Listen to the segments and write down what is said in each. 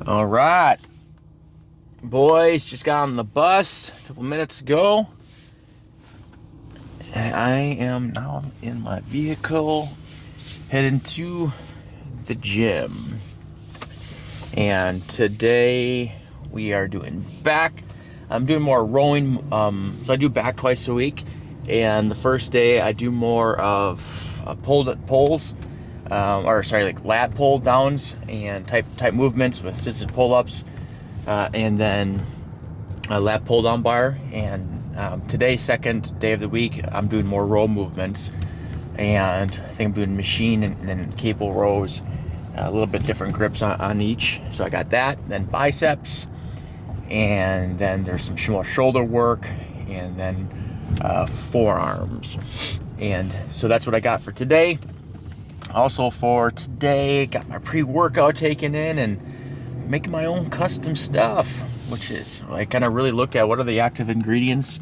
All right, boys, just got on the bus a couple minutes ago. I am now in my vehicle heading to the gym. And today we are doing back. I'm doing more rowing. So I do back twice a week. And the first day I do more of pulls, like lat pull downs and type movements with assisted pull ups, and then a lat pull down bar. And today, second day of the week, I'm doing more row movements, and I think I'm doing machine and then cable rows, a little bit different grips on each. So I got that, then biceps, and then there's some more shoulder work, and then forearms. And so that's what I got for today. Also for today, got my pre-workout taken in and making my own custom stuff, which is, I kind of really looked at what are the active ingredients.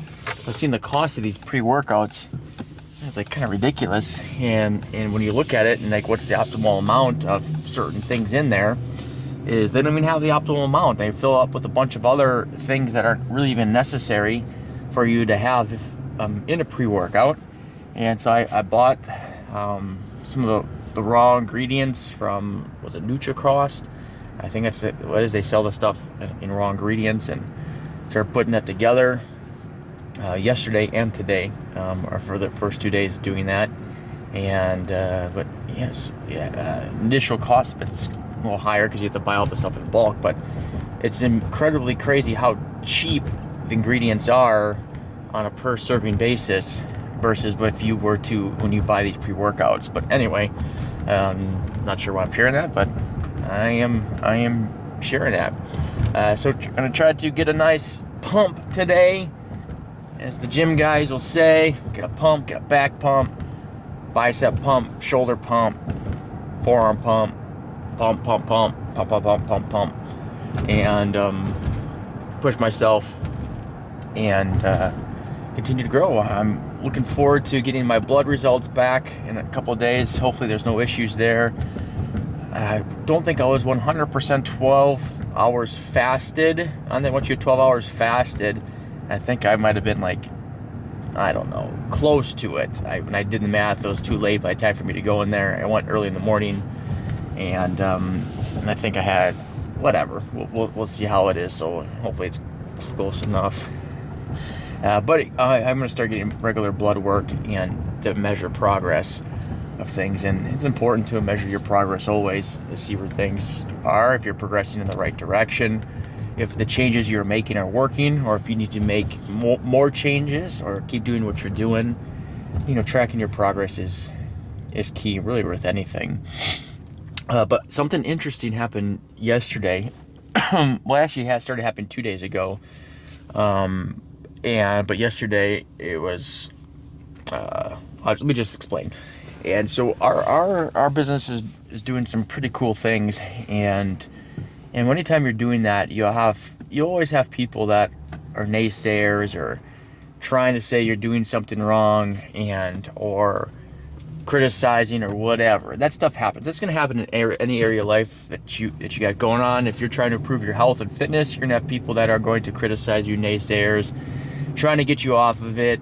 I've seen the cost of these pre-workouts. It's like kind of ridiculous. And when you look at it and like what's the optimal amount of certain things in there, is they don't even have the optimal amount. They fill up with a bunch of other things that aren't really even necessary for you to have in a pre-workout. And so I bought some of the raw ingredients from, was it NutriCross? I think that's what is, they sell the stuff in raw ingredients, and started putting that together yesterday and today, or for the first 2 days doing that. And but yes, initial cost of it's a little higher because you have to buy all the stuff in bulk, but it's incredibly crazy how cheap the ingredients are on a per serving basis versus if you were to when you buy these pre-workouts. But anyway, not sure why I'm sharing that, but I am sharing that. So I'm gonna try to get a nice pump today, as the gym guys will say. Get a pump, get a back pump, bicep pump, shoulder pump, forearm pump, pump, pump, pump, pump, pump, pump, pump, pump, and push myself and continue to grow. I'm looking forward to getting my blood results back in a couple of days. Hopefully there's no issues there. I don't think I was 100% 12 hours fasted on that. Once you're 12 hours fasted, I think I might have been like, I don't know, close to it. When I did the math, it was too late by the time for me to go in there. I went early in the morning, and I think I had, whatever. We'll see how it is. So hopefully it's close enough. But I'm going to start getting regular blood work and to measure progress of things. And it's important to measure your progress always, to see where things are, if you're progressing in the right direction, if the changes you're making are working, or if you need to make more changes or keep doing what you're doing. Tracking your progress is key, really, with anything. But something interesting happened yesterday. Well, actually, it started happening 2 days ago. But yesterday it was, let me just explain. And so our business is doing some pretty cool things, and anytime you're doing that, you always have people that are naysayers or trying to say you're doing something wrong, or criticizing or whatever. That stuff happens. That's going to happen in any area of life that you got going on. If you're trying to improve your health and fitness, you're going to have people that are going to criticize you, naysayers, trying to get you off of it,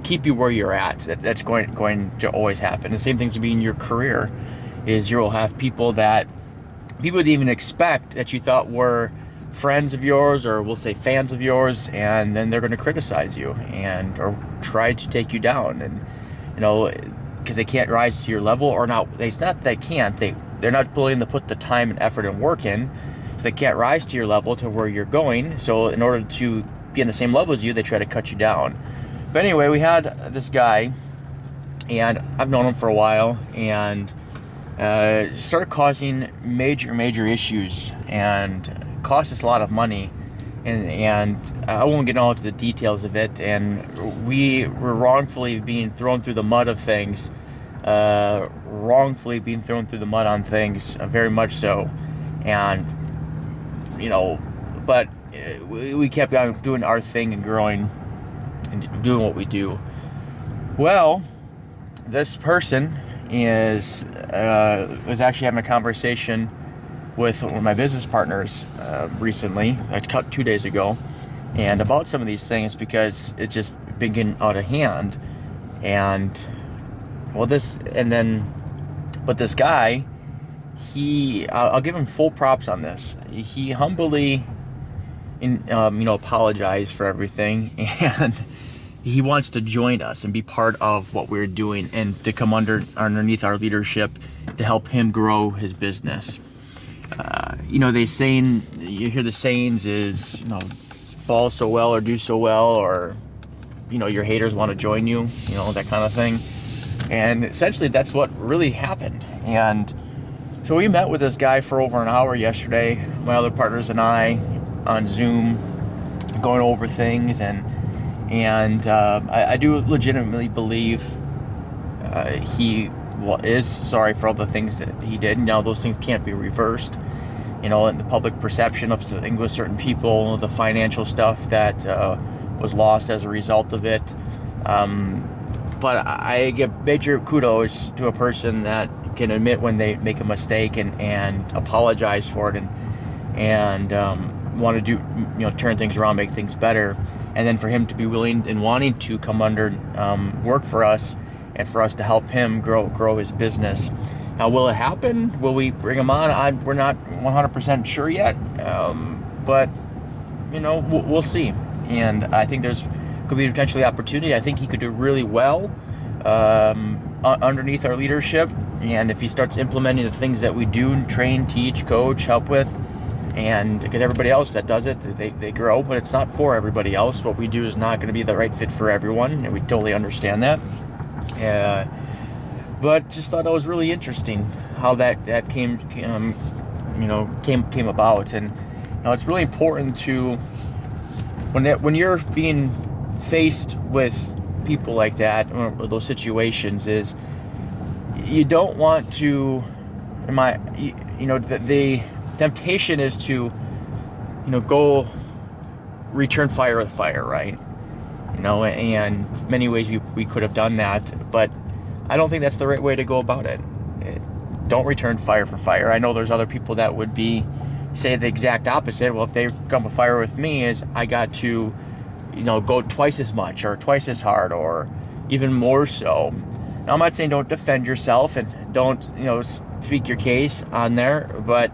keep you where you're at. That's going to always happen. The same thing's going to be in your career, is you'll have people that didn't even expect that you thought were friends of yours, or we'll say fans of yours, and then they're going to criticize you or try to take you down, and because they can't rise to your level, or not. It's not that they can't. They're not willing to put the time and effort and work in, so they can't rise to your level to where you're going. So in order to be on the same level as you, they try to cut you down. But anyway, we had this guy, and I've known him for a while, and started causing major issues, and cost us a lot of money. And I won't get into the details of it. And we were wrongfully being thrown through the mud of things, very much so. And but we kept on doing our thing and growing and doing what we do. Well, this person was actually having a conversation with one of my business partners recently, like 2 days ago, and about some of these things because it's just been getting out of hand. And well, this guy, I'll give him full props on this. He humbly, apologized for everything, and he wants to join us and be part of what we're doing and to come underneath our leadership to help him grow his business. You hear the sayings is, ball so well or do so well, or, your haters want to join you, that kind of thing. And essentially that's what really happened. And so we met with this guy for over an hour yesterday, my other partners and I, on Zoom, going over things. And I do legitimately believe he is sorry for all the things that he did. Now those things can't be reversed, and the public perception of things with certain people, the financial stuff that was lost as a result of it. But I give major kudos to a person that can admit when they make a mistake and apologize for it and want to do, turn things around, make things better. And then for him to be willing and wanting to come under work for us and for us to help him grow his business. Now, will it happen? Will we bring him on? We're not 100% sure yet, but we'll see. And I think could be potentially opportunity. I think he could do really well underneath our leadership. And if he starts implementing the things that we do, train, teach, coach, help with, and because everybody else that does it, they grow, but it's not for everybody else. What we do is not going to be the right fit for everyone, and we totally understand that. But just thought that was really interesting how that came about. And it's really important to when you're being faced with people like that, or those situations, is you don't want to, the temptation is to, go return fire with fire, right? And many ways we could have done that, but I don't think that's the right way to go about it. Don't return fire for fire. I know there's other people that would say the exact opposite. Well, if they come with fire with me, is I got to, go twice as much or twice as hard or even more so. Now, I'm not saying don't defend yourself and don't, speak your case on there, but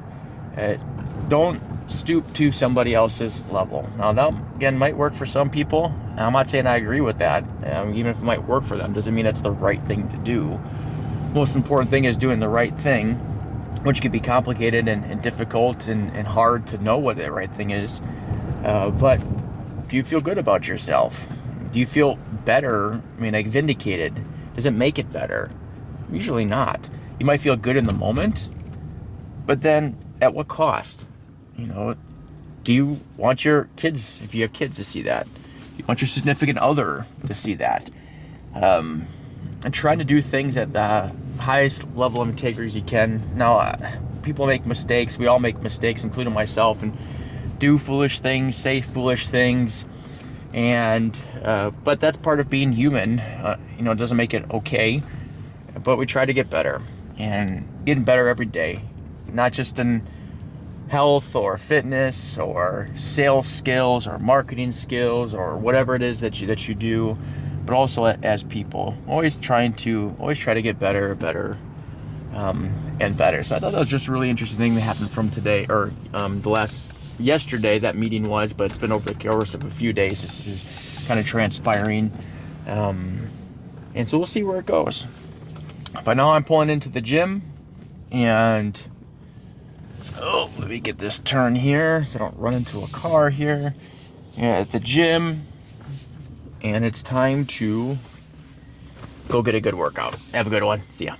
don't stoop to somebody else's level. Now, that, again, might work for some people. I'm not saying I agree with that. Even if it might work for them, doesn't mean that's the right thing to do. Most important thing is doing the right thing, which can be complicated and difficult and hard to know what the right thing is. But do you feel good about yourself? Do you feel better? Vindicated? Does it make it better? Usually not. You might feel good in the moment, but then at what cost? Do you want your kids, if you have kids, to see that? You want your significant other to see that? And trying to do things at the highest level of integrity as you can. Now, people make mistakes. We all make mistakes, including myself, and do foolish things, say foolish things. And but that's part of being human. It doesn't make it okay, but we try to get better and getting better every day, not just in health or fitness or sales skills or marketing skills or whatever it is that you do, but also as people. Always try to get better and better. So I thought that was just a really interesting thing that happened from today, or yesterday that meeting was, but it's been over the course of a few days. This is kind of transpiring, and so we'll see where it goes. But now I'm pulling into the gym, and let me get this turn here so I don't run into a car here. At the gym, and it's time to go get a good workout. Have a good one. See ya.